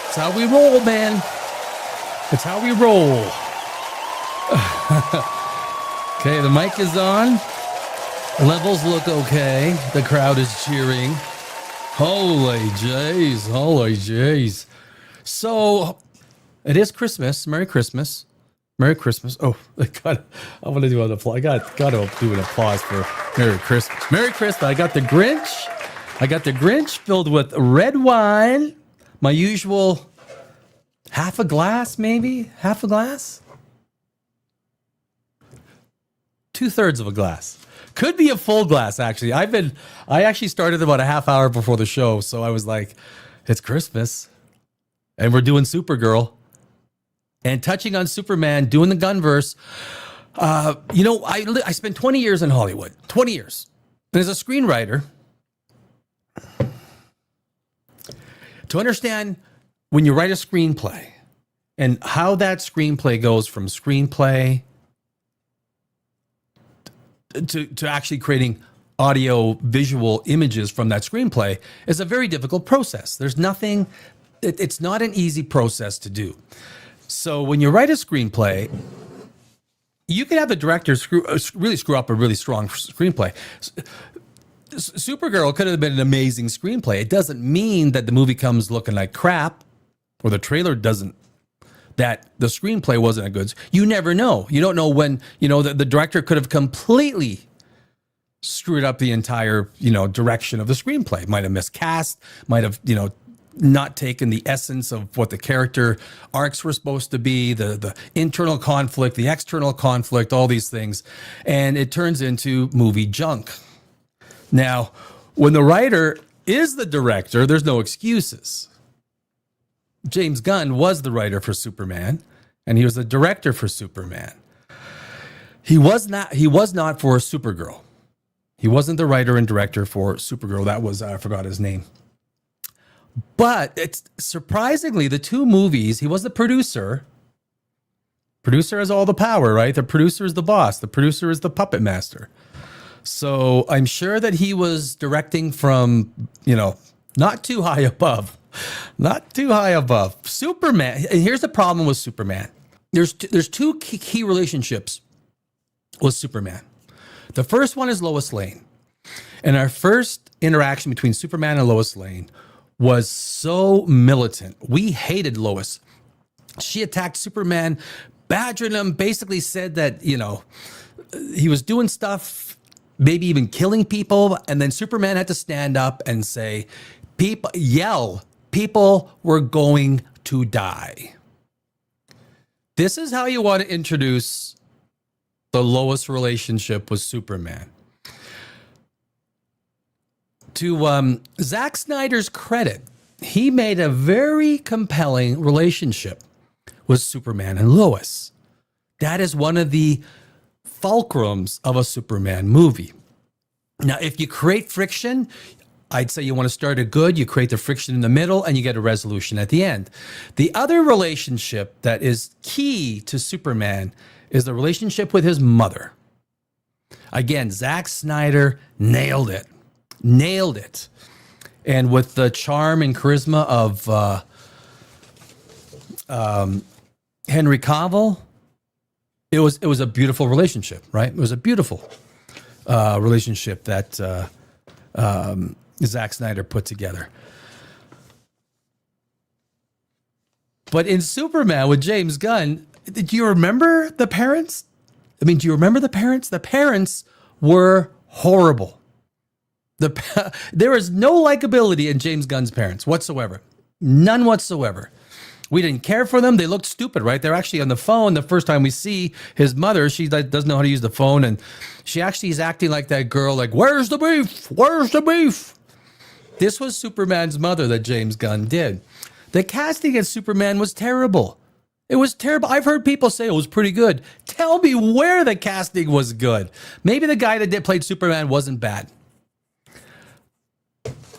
It's how we roll, man. It's how we roll. Okay, the mic is on. Levels look okay. The crowd is cheering. Holy jeez, holy jeez. So, it is Christmas. Merry Christmas. Merry Christmas. Oh, I want to do an applause. I got to do an applause for Merry Christmas. Merry Christmas. I got the Grinch. I got the Grinch filled with red wine. My usual half a glass, maybe? Half a glass? 2/3 of a glass. Could be a full glass, actually. I actually started about a half hour before the show, so I was like, it's Christmas. And we're doing Supergirl. And touching on Superman, doing the Gunn-Verse. I spent 20 years in Hollywood. 20 years. And as a screenwriter, to understand when you write a screenplay and how that screenplay goes from screenplay to actually creating audio visual images from that screenplay is a very difficult process. It's not an easy process to do. So when you write a screenplay, you can have the director really screw up a really strong screenplay. Supergirl could have been an amazing screenplay. It doesn't mean that the movie comes looking like crap, or the trailer doesn't, that the screenplay wasn't a good. You never know. You don't know when, the director could have completely screwed up the entire, direction of the screenplay. Might have miscast, might have, not taken the essence of what the character arcs were supposed to be, the internal conflict, the external conflict, all these things. And it turns into movie junk. Now, when the writer is the director, there's no excuses. James Gunn was the writer for Superman, and he was the director for Superman. He was not for Supergirl. He wasn't the writer and director for Supergirl. That was, I forgot his name. But it's surprisingly, the two movies, he was the producer. Producer has all the power, right? The producer is the boss. The producer is the puppet master. So I'm sure that he was directing from, not too high above. Not too high above. Superman, and here's the problem with Superman. There's two key relationships with Superman. The first one is Lois Lane. And our first interaction between Superman and Lois Lane was so militant. We hated Lois. She attacked Superman, badgered him, basically said that, he was doing stuff, maybe even killing people. And then Superman had to stand up and say, people were going to die. This is how you want to introduce the Lois relationship with Superman. To Zack Snyder's credit, he made a very compelling relationship with Superman and Lois. That is one of the fulcrums of a Superman movie. Now, if you create friction, I'd say you want to start it good, you create the friction in the middle, and you get a resolution at the end. The other relationship that is key to Superman is the relationship with his mother. Again, Zack Snyder nailed it. And with the charm and charisma of Henry Cavill, it was a beautiful relationship, right? It was a beautiful relationship that Zack Snyder put together. But in Superman with James Gunn, do you remember the parents? Do you remember the parents? The parents were horrible. There is no likability in James Gunn's parents whatsoever. None whatsoever. We didn't care for them. They looked stupid, right? They're actually on the phone. The first time we see his mother, she doesn't know how to use the phone. And she actually is acting like that girl, like, where's the beef? Where's the beef? This was Superman's mother that James Gunn did. The casting of Superman was terrible. It was terrible. I've heard people say it was pretty good. Tell me where the casting was good. Maybe the guy that played Superman wasn't bad.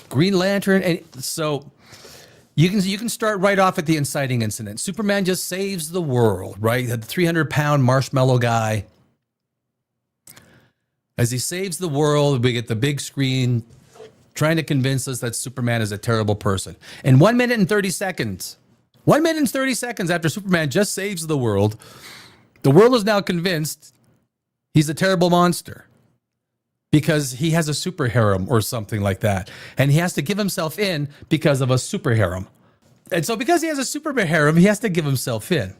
Green Lantern, and so you can start right off at the inciting incident. Superman just saves the world, right? The 300-pound marshmallow guy. As he saves the world, we get the big screen trying to convince us that Superman is a terrible person. In 1 minute and 30 seconds, 1 minute and 30 seconds after Superman just saves the world is now convinced he's a terrible monster because he has a super harem or something like that. And he has to give himself in because of a super harem. And so because he has a super harem, he has to give himself in.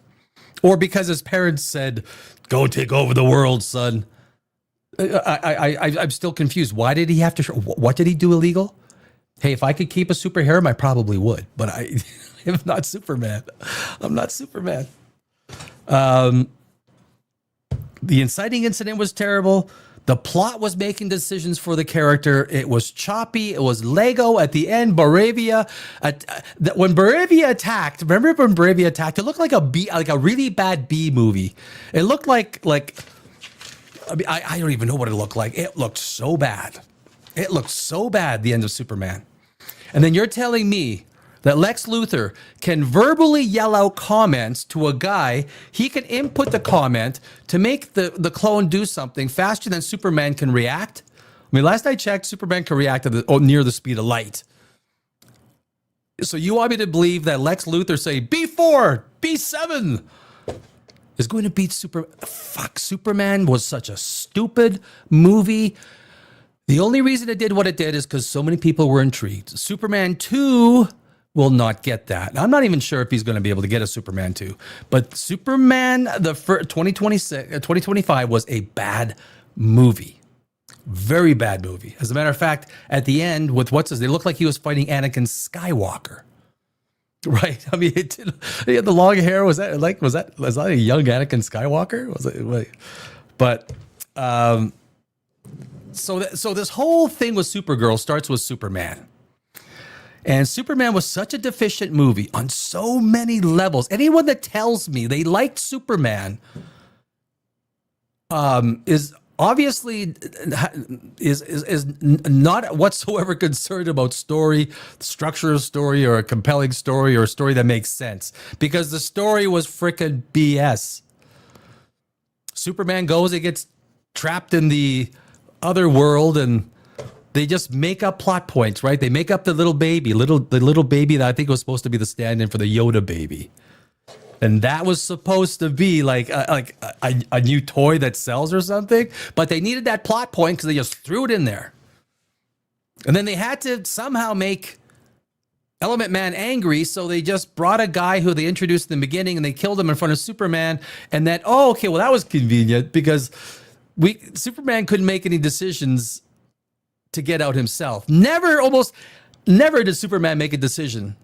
Or because his parents said, go take over the world, son. I'm still confused. Why did he have to? What did he do illegal? Hey, if I could keep a super harem, I probably would. But I'm not Superman. I'm not Superman. The inciting incident was terrible. The plot was making decisions for the character. It was choppy. It was Lego. At the end, Baravia. When Baravia attacked, remember when Baravia attacked? It looked like a really bad B movie. It looked like I mean, I don't even know what it looked like. It looked so bad. It looked so bad. The end of Superman, and then you're telling me that Lex Luthor can verbally yell out comments to a guy. He can input the comment to make the clone do something faster than Superman can react. I mean, last I checked, Superman can react at near the speed of light. So you want me to believe that Lex Luthor say B4, B7 is going to beat Superman was such a stupid movie. The only reason it did what it did is because so many people were intrigued. Superman 2 will not get that. I'm not even sure if he's going to be able to get a Superman 2. But Superman, the 2025 was a bad movie. Very bad movie. As a matter of fact, at the end, with they looked like he was fighting Anakin Skywalker. Right? I mean, he had the long hair. Was that a young Anakin Skywalker? Was it? Like, but so this whole thing with Supergirl starts with Superman. And Superman was such a deficient movie on so many levels. Anyone that tells me they liked Superman is obviously is not whatsoever concerned about story, structure of story, or a compelling story, or a story that makes sense. Because the story was frickin' BS. Superman goes and gets trapped in the other world, and they just make up plot points, right? They make up the little baby that I think was supposed to be the stand-in for the Yoda baby. And that was supposed to be like a new toy that sells or something. But they needed that plot point because they just threw it in there. And then they had to somehow make Element Man angry, so they just brought a guy who they introduced in the beginning and they killed him in front of Superman. And then, that was convenient because Superman couldn't make any decisions to get out himself. Almost never did Superman make a decision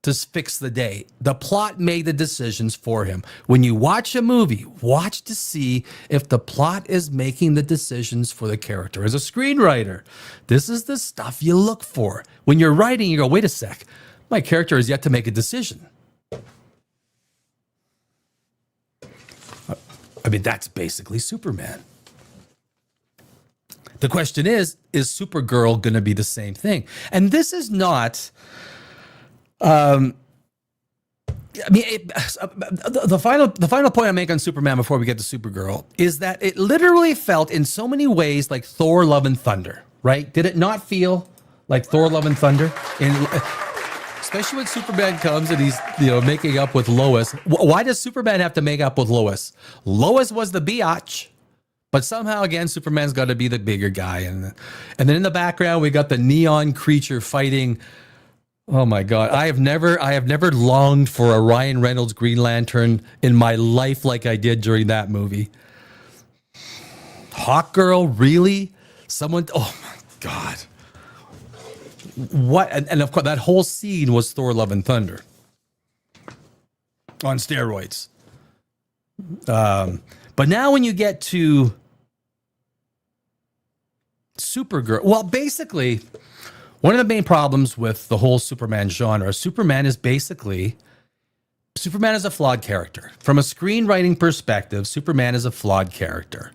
to fix the day. The plot made the decisions for him. When you watch a movie, watch to see if the plot is making the decisions for the character. As a screenwriter, this is the stuff you look for. When you're writing, you go, wait a sec, my character has yet to make a decision. I mean, that's basically Superman. The question is Supergirl going to be the same thing? And this is not... the final point I make on Superman before we get to Supergirl is that it literally felt in so many ways like Thor: Love and Thunder, right? Did it not feel like Thor: Love and Thunder? Especially when Superman comes and he's making up with Lois. Why does Superman have to make up with Lois? Lois was the biatch. But somehow, again, Superman's got to be the bigger guy. And then in the background, we got the neon creature fighting. Oh, my God. I have never longed for a Ryan Reynolds Green Lantern in my life like I did during that movie. Hawkgirl, really? Oh, my God. What? And of course, that whole scene was Thor: Love and Thunder on steroids. But now when you get to Supergirl, well, basically, one of the main problems with the whole Superman genre, Superman is a flawed character. From a screenwriting perspective, Superman is a flawed character.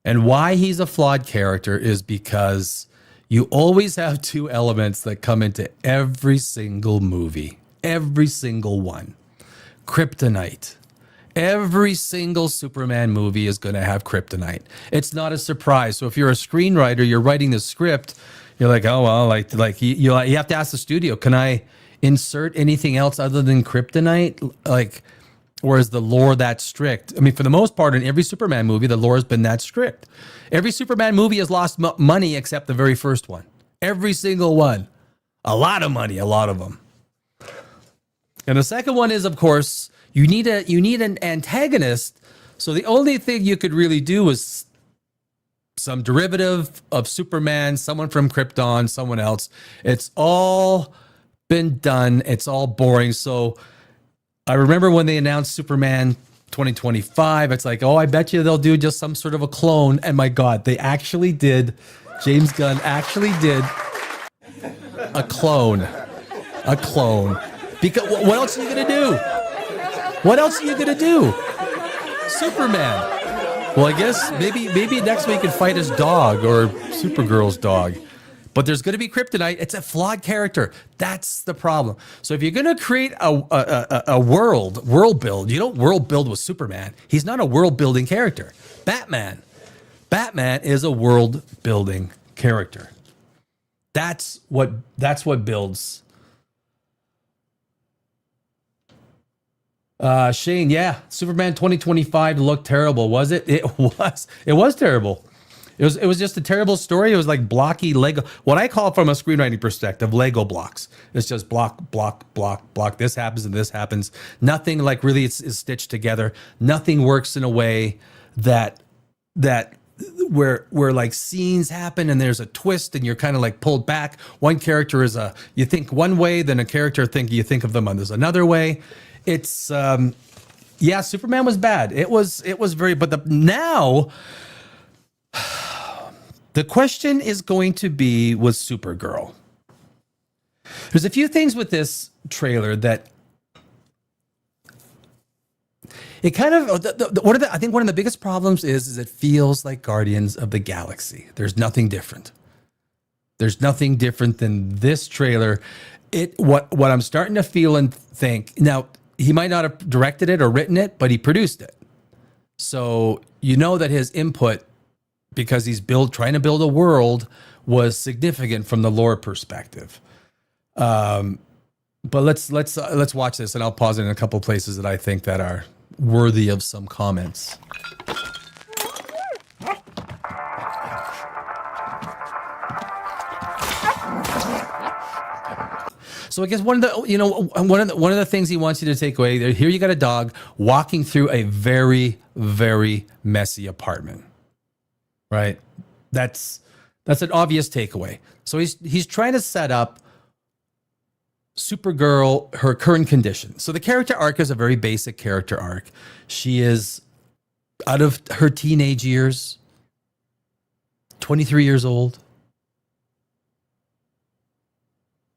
And why he's a flawed character is because you always have two elements that come into every single movie, every single one. Kryptonite. Every single Superman movie is going to have kryptonite. It's not a surprise. So if you're a screenwriter, you're writing the script, you're like, oh, well, like you have to ask the studio, can I insert anything else other than kryptonite? Like, or is the lore that strict? I mean, for the most part, in every Superman movie, the lore has been that strict. Every Superman movie has lost money except the very first one. Every single one. A lot of money, a lot of them. And the second one is, of course, you need an antagonist. So the only thing you could really do is some derivative of Superman, someone from Krypton, someone else. It's all been done. It's all boring. So I remember when they announced Superman 2025, it's like, oh, I bet you they'll do just some sort of a clone. And my God, they actually did. James Gunn actually did a clone. A clone. Because what else are you going to do? What else are you going to do? Superman. Well, I guess maybe next week he can fight his dog or Supergirl's dog. But there's going to be kryptonite. It's a flawed character. That's the problem. So if you're going to create a world build, you don't world build with Superman. He's not a world building character. Batman is a world building character. That's what builds. Shane, yeah, Superman 2025 looked terrible. Was it? It was terrible. It was just a terrible story. It was like blocky Lego. What I call, from a screenwriting perspective, Lego blocks. It's just block. This happens and this happens. Nothing like really is stitched together. Nothing works in a way that where like scenes happen and there's a twist and you're kind of like pulled back. One character is you think one way, then a character you think of them as another way. It's Superman was bad. It was very, but now the question is going to be with Supergirl. There's a few things with this trailer that it kind of, I think one of the biggest problems is it feels like Guardians of the Galaxy. There's nothing different. There's nothing different than this trailer. What I'm starting to feel and think, now he might not have directed it or written it, but he produced it. So you know that his input, because he's trying to build a world, was significant from the lore perspective. But let's watch this, and I'll pause it in a couple places that I think that are worthy of some comments. So I guess one of the things he wants you to take away, here you got a dog walking through a very, very messy apartment. Right? That's an obvious takeaway. So he's trying to set up Supergirl, her current condition. So the character arc is a very basic character arc. She is out of her teenage years, 23 years old.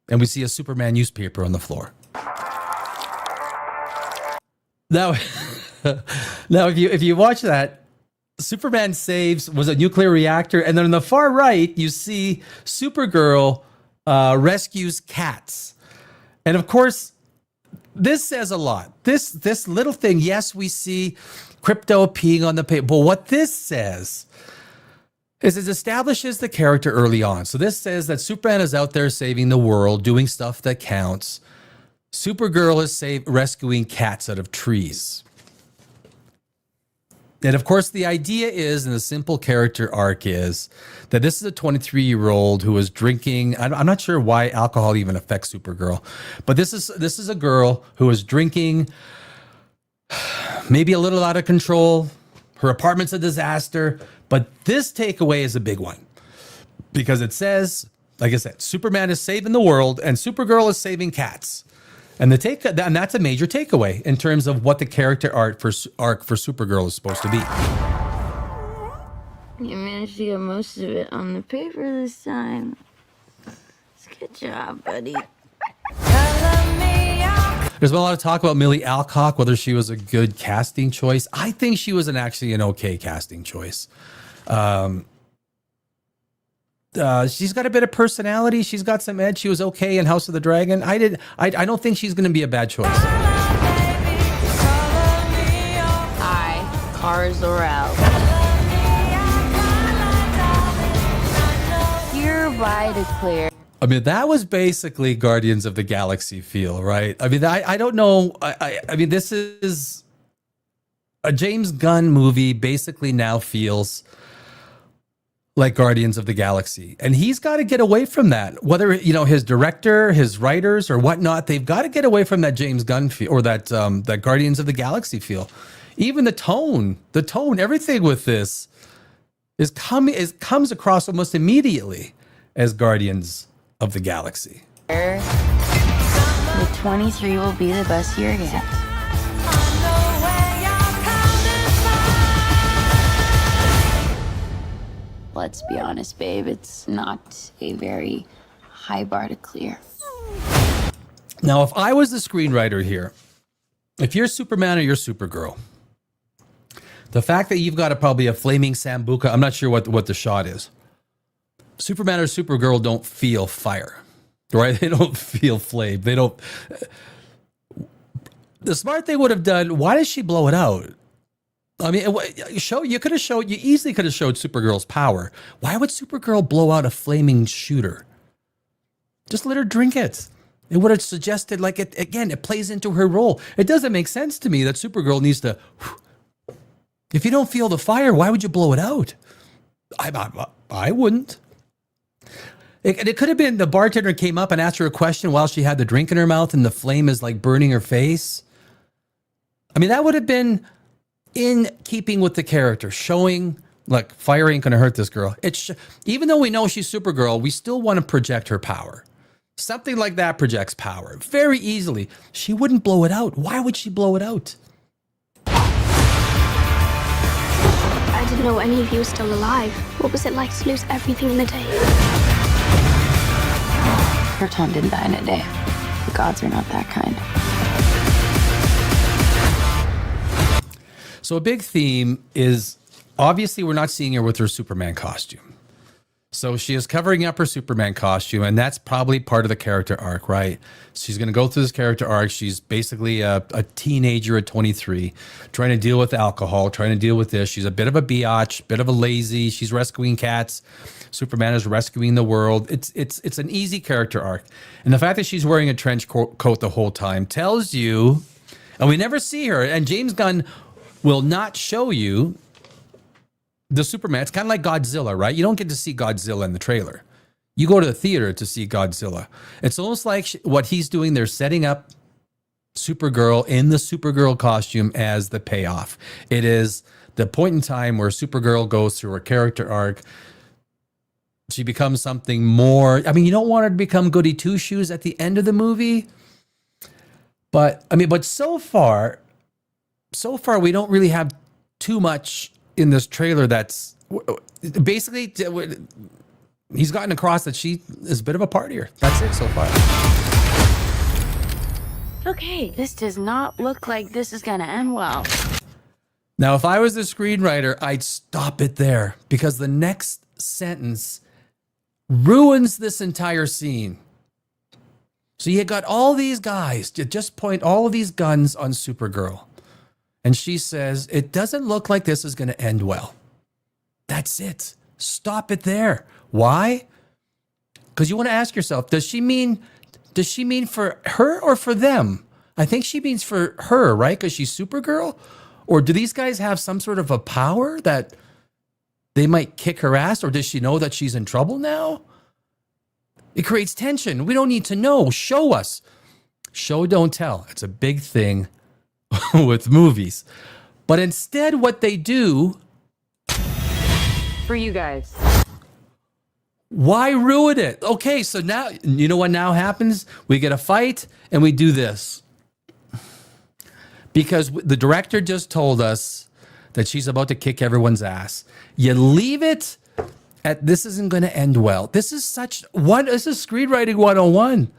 And we see a Superman newspaper on the floor. Now, if you watch that, Superman was a nuclear reactor, and then on the far right, you see Supergirl rescues cats. And of course, this says a lot. This little thing, yes, we see Crypto peeing on the paper, but what this says is it establishes the character early on. So this says that Superman is out there saving the world, doing stuff that counts. Supergirl is rescuing cats out of trees. And of course, the idea is, and the simple character arc is, that this is a 23-year-old who is drinking. I'm not sure why alcohol even affects Supergirl, but this is a girl who is drinking, maybe a little out of control. Her apartment's a disaster, but this takeaway is a big one because it says, like I said, Superman is saving the world and Supergirl is saving cats. And that's a major takeaway in terms of what the character arc for Supergirl is supposed to be. You managed to get most of it on the paper this time. Good job, buddy. There's been a lot of talk about Millie Alcock, whether she was a good casting choice. I think she was actually an okay casting choice. She's got a bit of personality. She's got some edge. She was okay in House of the Dragon. I don't think she's going to be a bad choice. Cars are out. Hereby declare I mean, that was basically Guardians of the Galaxy feel, right? I mean, I don't know. I mean, this is a James Gunn movie basically now feels like Guardians of the Galaxy. And he's got to get away from that. Whether, you know, his director, his writers or whatnot, they've got to get away from that James Gunn feel or that Guardians of the Galaxy feel. Even the tone, everything with this comes across almost immediately as Guardians of the Galaxy. The 23 will be the best year yet. Let's be honest, babe, it's not a very high bar to clear. Now, if I was the screenwriter here, if you're Superman or you're Supergirl, the fact that you've got probably a flaming sambuca, I'm not sure what the shot is. Superman or Supergirl don't feel fire, right? They don't feel flame. They don't. The smart thing would have done, why does she blow it out? I mean, you easily could have showed Supergirl's power. Why would Supergirl blow out a flaming shooter? Just let her drink it. It would have suggested, like, it plays into her role. It doesn't make sense to me that Supergirl needs to, if you don't feel the fire, why would you blow it out? I wouldn't. It could have been the bartender came up and asked her a question while she had the drink in her mouth and the flame is like burning her face. I mean, that would have been in keeping with the character, showing, like, fire ain't going to hurt this girl. Even though we know she's Supergirl, we still want to project her power. Something like that projects power very easily. She wouldn't blow it out. Why would she blow it out? I didn't know any of you were still alive. What was it like to lose everything in a day? Proton didn't die in a day. The gods are not that kind. So a big theme is, obviously, we're not seeing her with her Superman costume. So she is covering up her Superman costume, and that's probably part of the character arc, right? She's going to go through this character arc. She's basically a teenager at 23, trying to deal with alcohol, trying to deal with this. She's a bit of a biatch, bit of a lazy. She's rescuing cats. Superman is rescuing the world. It's an easy character arc. And the fact that she's wearing a trench coat the whole time tells you, and we never see her, and James Gunn will not show you the Superman. It's kind of like Godzilla, right? You don't get to see Godzilla in the trailer. You go to the theater to see Godzilla. It's almost like what he's doing, they're setting up Supergirl in the Supergirl costume as the payoff. It is the point in time where Supergirl goes through her character arc. She becomes something more. I mean, you don't want her to become goody two-shoes at the end of the movie. But so far, we don't really have too much in this trailer that's basically, he's gotten across that she is a bit of a partier. That's it so far. Okay, this does not look like this is gonna end well. Now, if I was the screenwriter, I'd stop it there because the next sentence ruins this entire scene. So you got all these guys, you just point all of these guns on Supergirl. And she says, it doesn't look like this is going to end well. That's it. Stop it there. Why? Because you want to ask yourself, does she mean for her or for them? I think she means for her, right? Because she's Supergirl? Or do these guys have some sort of a power that they might kick her ass? Or does she know that she's in trouble now? It creates tension. We don't need to know. Show us. Show, don't tell. It's a big thing with movies. But instead, what they do... For you guys. Why ruin it? Okay, so now, you know what now happens? We get a fight and we do this. Because the director just told us that she's about to kick everyone's ass. You leave it at this isn't going to end well. This is screenwriting 101.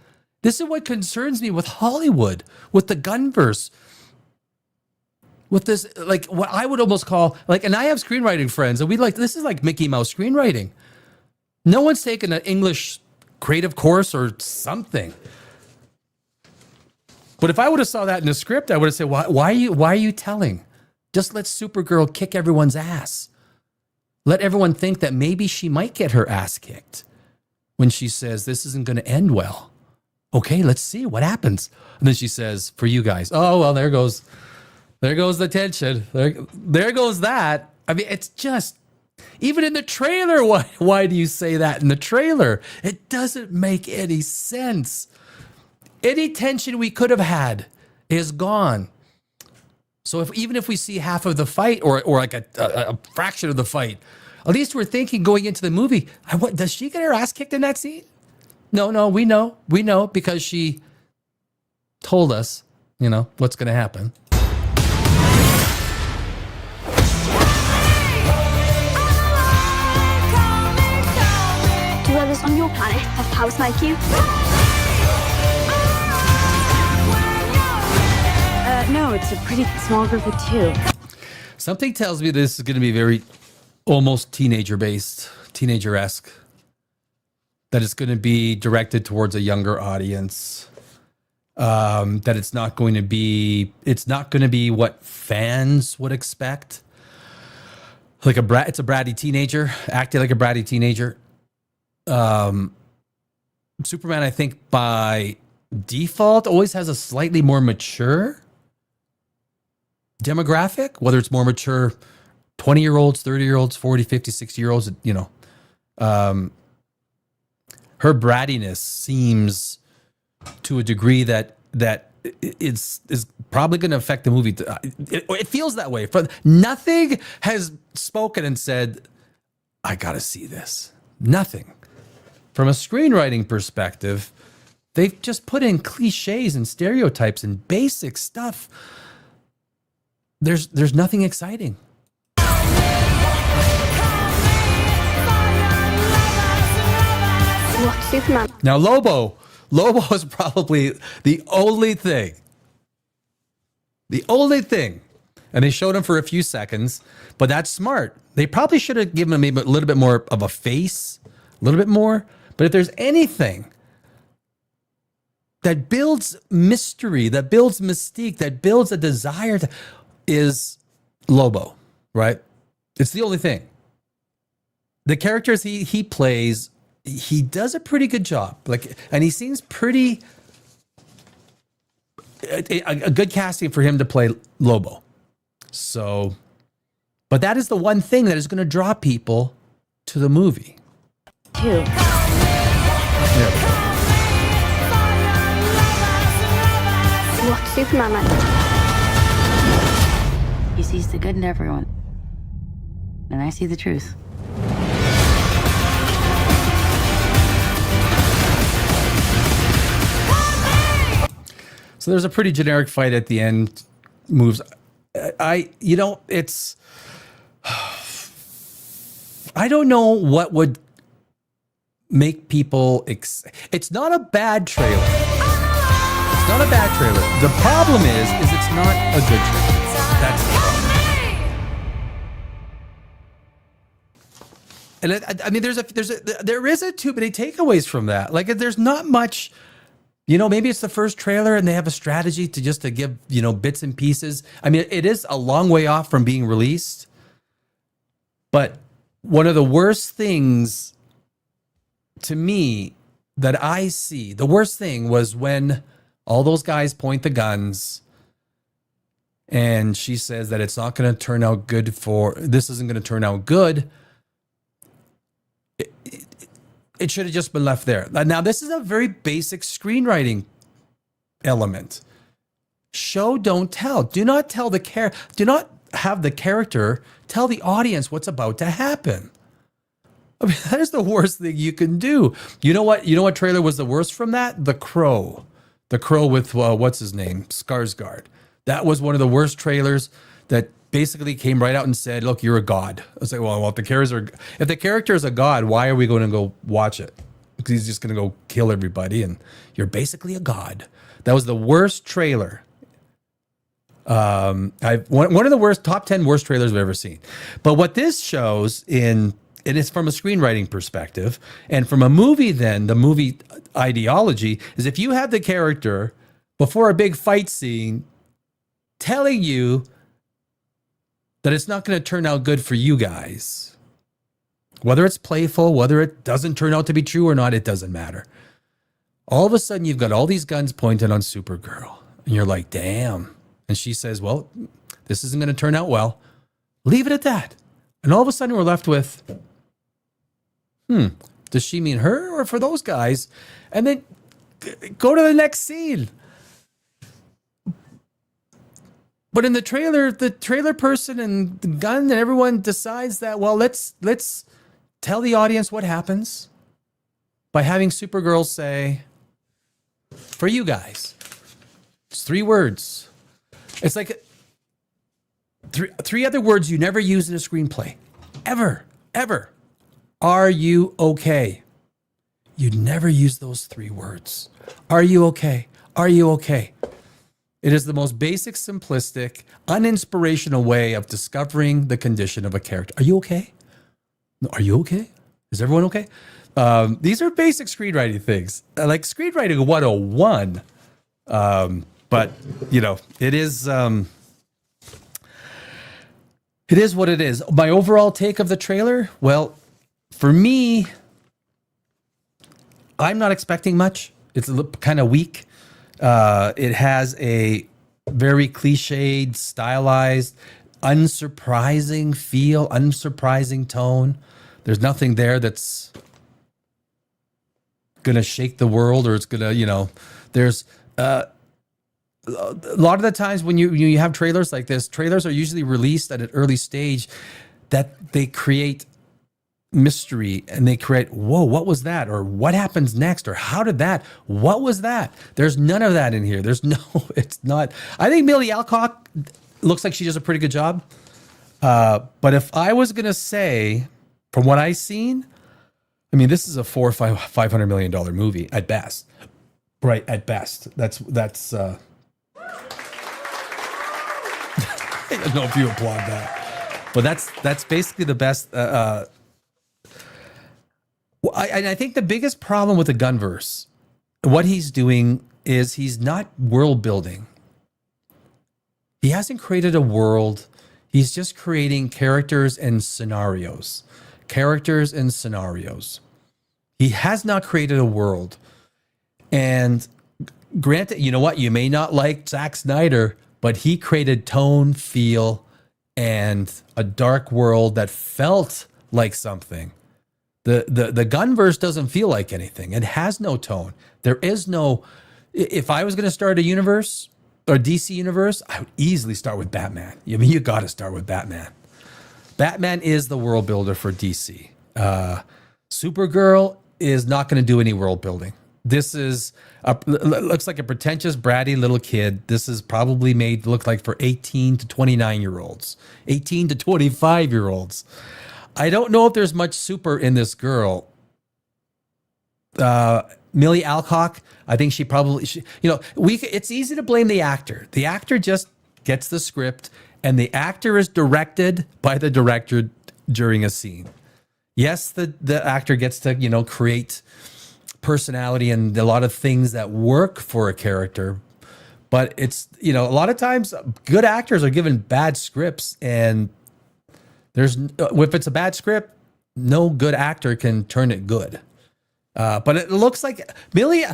This is what concerns me with Hollywood, with the Gunn-Verse. With this, like what I would almost call, like, and I have screenwriting friends, and this is like Mickey Mouse screenwriting. No one's taken an English creative course or something. But if I would have saw that in the script, I would have said, why are you telling? Just let Supergirl kick everyone's ass. Let everyone think that maybe she might get her ass kicked. when she says, this isn't going to end well. Okay, let's see what happens. And then she says, for you guys, oh, well, there goes the tension. There goes that. I mean, it's just, even in the trailer, why do you say that in the trailer? It doesn't make any sense. Any tension we could have had is gone. So even if we see half of the fight or like a fraction of the fight, at least we're thinking going into the movie, does she get her ass kicked in that scene? No, we know because she told us, what's going to happen. Do others on your planet have powers like you? No, it's a pretty small group of 2. Something tells me this is going to be very almost teenager-based, teenager-esque. That it's going to be directed towards a younger audience. That it's not going to be what fans would expect. Like it's a bratty teenager, acting like a bratty teenager. Superman, I think by default, always has a slightly more mature demographic, whether it's more mature 20-year-olds, 30-year-olds, 40, 50, 60-year-olds, her brattiness seems to a degree that is probably going to affect the movie. It feels that way. Nothing has spoken and said, I got to see this. Nothing. From a screenwriting perspective, they've just put in cliches and stereotypes and basic stuff. There's nothing exciting. What, Superman? Now, Lobo is probably the only thing. And they showed him for a few seconds, but that's smart. They probably should have given him maybe a little bit more of a face, a little bit more. But if there's anything that builds mystery, that builds mystique, that builds a desire is Lobo, right? It's the only thing. The characters he plays, he does a pretty good job. And he seems pretty a good casting for him to play Lobo. So, but that is the one thing that is going to draw people to the movie. 2. What, Superman? He sees the good in everyone. And I see the truth. So there's a pretty generic fight at the end. Moves. I don't know what would make people. It's not a bad trailer. It's not a bad trailer. The problem is it's not a good trailer. That's the problem. And I mean, there isn't too many takeaways from that. Like, there's not much. Maybe it's the first trailer and they have a strategy to give, bits and pieces. I mean, it is a long way off from being released. But one of the worst things to me that I see, the worst thing was when all those guys point the guns and she says that it's not going to turn out good this isn't going to turn out good. It should have just been left there. Now, this is a very basic screenwriting element. Show, don't tell. Do not tell do not have the character tell the audience what's about to happen. I mean, that is the worst thing you can do. You know what? Trailer was the worst from that? The Crow. The Crow with, what's his name? Skarsgård. That was one of the worst trailers that basically came right out and said, look, you're a god. I was like, well, if the character is a god, why are we going to go watch it? Because he's just going to go kill everybody and you're basically a god. That was the worst trailer. One of the worst, top 10 worst trailers I've ever seen. But what this shows and it's from a screenwriting perspective and from a movie, then the movie ideology is if you have the character before a big fight scene telling you that it's not going to turn out good for you guys, Whether it's playful, whether it doesn't turn out to be true or not, it doesn't matter. All of a sudden, you've got all these guns pointed on Supergirl. And you're like, damn. And she says, well, this isn't going to turn out well. Leave it at that. And all of a sudden, we're left with, does she mean her or for those guys? And then go to the next scene. But in the trailer person and the gun and everyone decides that, well, let's tell the audience what happens by having Supergirl say, for you guys, it's 3 words. It's like three other words you never use in a screenplay. Ever. Are you okay? You'd never use those 3 words. Are you okay? Are you okay? It is the most basic, simplistic, uninspirational way of discovering the condition of a character. Are you okay? Are you okay? Is everyone okay? These are basic screenwriting things, like screenwriting 101. But you know, it is what it is. My overall take of the trailer, well, for me, I'm not expecting much. It's kind of weak. It has a very cliched, stylized, unsurprising feel, unsurprising tone. There's nothing there that's gonna shake the world, or it's gonna, you know, there's a lot of the times when you have trailers like this, trailers are usually released at an early stage that they create mystery and they create, whoa, what was that? Or what happens next? Or how did that? What was that? There's none of that in here. It's not. I think Millie Alcock looks like she does a pretty good job. But if I was going to say, from what I've seen, I mean, this is a $500 million movie at best. Right, at best. That's I don't know if you applaud that. But that's basically the best. I think the biggest problem with the Gunn-Verse, what he's doing is he's not world building. He hasn't created a world. He's just creating characters and scenarios. Characters and scenarios. He has not created a world. And granted, you know what? You may not like Zack Snyder, but he created tone, feel, and a dark world that felt like something. The Gunn-Verse doesn't feel like anything. It has no tone. There is no. If I was going to start a universe or DC universe, I would easily start with Batman. I mean, you got to start with Batman. Batman is the world builder for DC. Supergirl is not going to do any world building. This is looks like a pretentious, bratty little kid. This is probably made to look like for 18 to 29-year-olds, 18 to 25-year-olds. I don't know if there's much super in this girl. Millie Alcock, I think she probably, it's easy to blame the actor. The actor just gets the script, and the actor is directed by the director during a scene. Yes, the actor gets to, create personality and a lot of things that work for a character. But it's, a lot of times good actors are given bad scripts, and if it's a bad script, no good actor can turn it good. But it looks like Millie,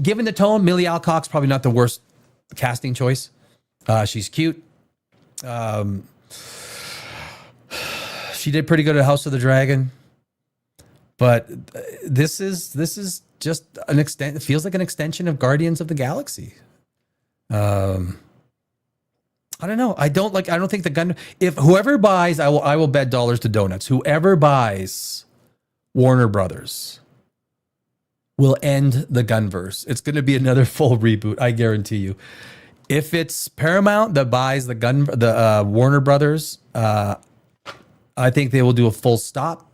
given the tone, Millie Alcock's probably not the worst casting choice. She's cute. She did pretty good at House of the Dragon. But this is just an extent. It feels like an extension of Guardians of the Galaxy. I don't know. I don't think the gun. If whoever buys, I will bet dollars to donuts. Whoever buys Warner Brothers will end the Gunn-Verse. It's going to be another full reboot. I guarantee you. If it's Paramount that buys the Warner Brothers, I think they will do a full stop.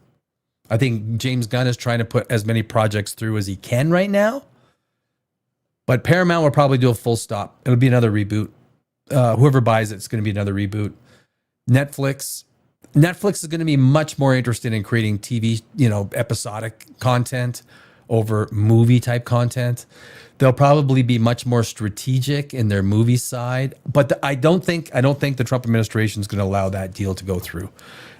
I think James Gunn is trying to put as many projects through as he can right now. But Paramount will probably do a full stop. It'll be another reboot. Whoever buys it's going to be another reboot. Netflix is going to be much more interested in creating TV, episodic content over movie type content. They'll probably be much more strategic in their movie side, but I don't think the Trump administration is going to allow that deal to go through.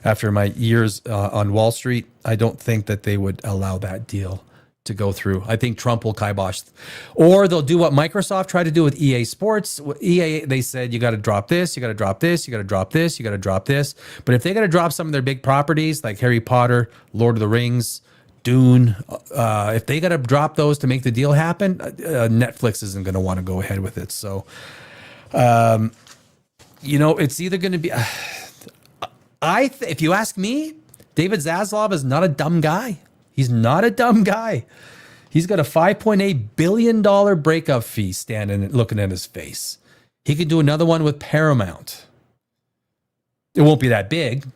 After my years on Wall Street, I don't think that they would allow that deal to go through. I think Trump will kibosh, or they'll do what Microsoft tried to do with EA Sports. EA, they said, you got to drop this, you got to drop this, you got to drop this, you got to drop this. But if they got to drop some of their big properties like Harry Potter, Lord of the Rings, Dune, if they got to drop those to make the deal happen, Netflix isn't going to want to go ahead with it. So, it's either going to be, if you ask me, David Zaslav is not a dumb guy. He's not a dumb guy. He's got a $5.8 billion breakup fee standing and looking at his face. He could do another one with Paramount. It won't be that big.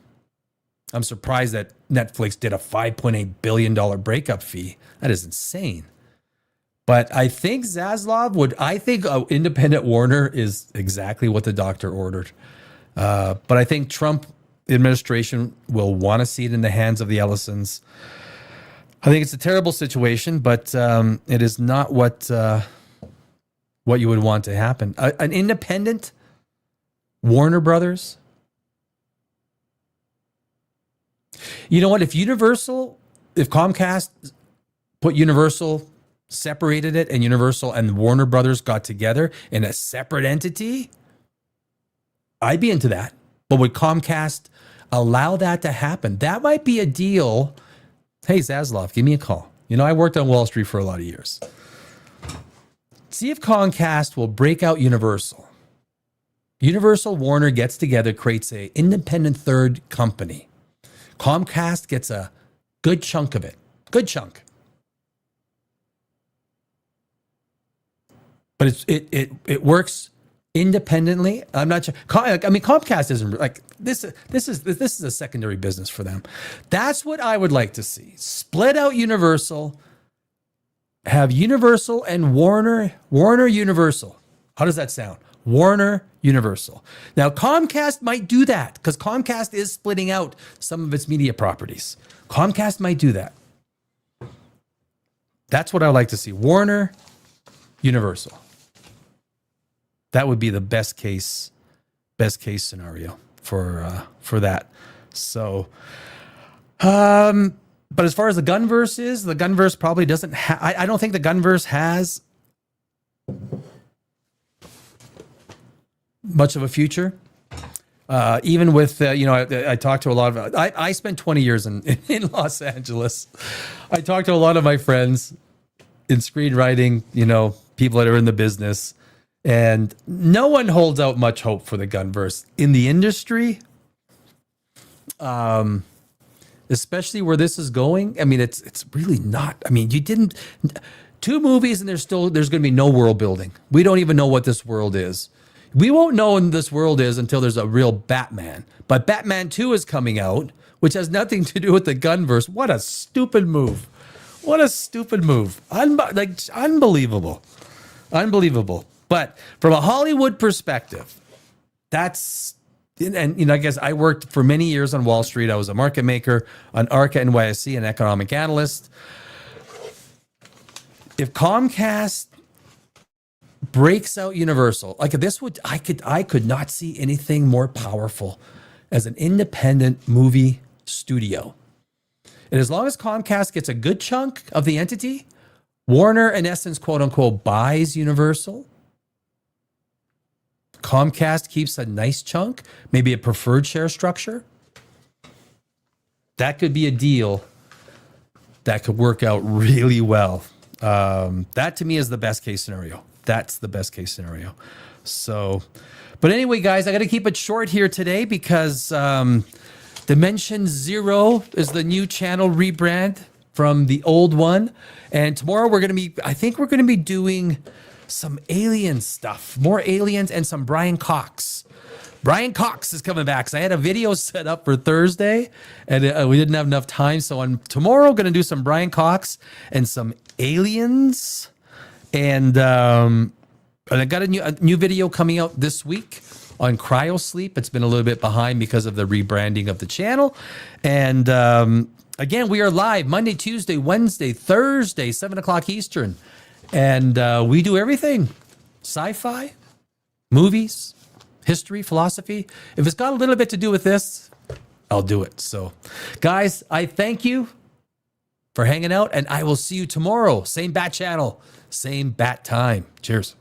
I'm surprised that Netflix did a $5.8 billion breakup fee. That is insane. But I think Zaslav I think independent Warner is exactly what the doctor ordered. But I think Trump administration will want to see it in the hands of the Ellisons. I think it's a terrible situation, but it is not what you would want to happen. An independent Warner Brothers. You know what? If Comcast put Universal, separated it, and Universal and Warner Brothers got together in a separate entity, I'd be into that. But would Comcast allow that to happen? That might be a deal. Hey, Zaslav, give me a call. I worked on Wall Street for a lot of years. See if Comcast will break out Universal. Universal Warner gets together, creates an independent third company. Comcast gets a good chunk of it. Good chunk. But it works independently. I'm not sure. Comcast isn't like this. This is a secondary business for them. That's what I would like to see. Split out Universal. Have Universal and Warner Universal. How does that sound? Warner Universal. Now Comcast might do that because Comcast is splitting out some of its media properties. Comcast might do that. That's what I like to see. Warner Universal. That would be the best case scenario for that. So, but as far as the Gunn-Verse is, the Gunn-Verse probably doesn't. I don't think the Gunn-Verse has much of a future. Even with I talked to a lot of. I spent 20 years in Los Angeles. I talked to a lot of my friends in screenwriting. People that are in the business. And no one holds out much hope for the Gunn-Verse in the industry, especially where this is going. I mean, it's really not. I mean, you didn't 2 movies and there's going to be no world building. We don't even know what this world is. We won't know what this world is until there's a real Batman. But Batman 2 is coming out, which has nothing to do with the Gunn-Verse. What a stupid move! What a stupid move! Unbelievable. But from a Hollywood perspective, I guess I worked for many years on Wall Street. I was a market maker on ARCA NYSE, an economic analyst. If Comcast breaks out Universal, like this I could not see anything more powerful as an independent movie studio. And as long as Comcast gets a good chunk of the entity, Warner, in essence, quote unquote, buys Universal. Comcast keeps a nice chunk, maybe a preferred share structure. That could be a deal that could work out really well. That to me is the best case scenario. That's the best case scenario. So, but anyway, guys, I got to keep it short here today because Dimension Zero is the new channel rebrand from the old one. And tomorrow we're going to be doing some alien stuff, more aliens, and some Brian Cox. Brian Cox is coming back. So I had a video set up for Thursday, and we didn't have enough time. So on tomorrow, going to do some Brian Cox and some aliens, and I got a new video coming out this week on cryosleep. It's been a little bit behind because of the rebranding of the channel, and again, we are live Monday, Tuesday, Wednesday, Thursday, 7 o'clock Eastern. And we do everything. Sci-fi, movies, history, philosophy. If it's got a little bit to do with this, I'll do it. So, guys, I thank you for hanging out, and I will see you tomorrow. Same bat channel, same bat time. Cheers.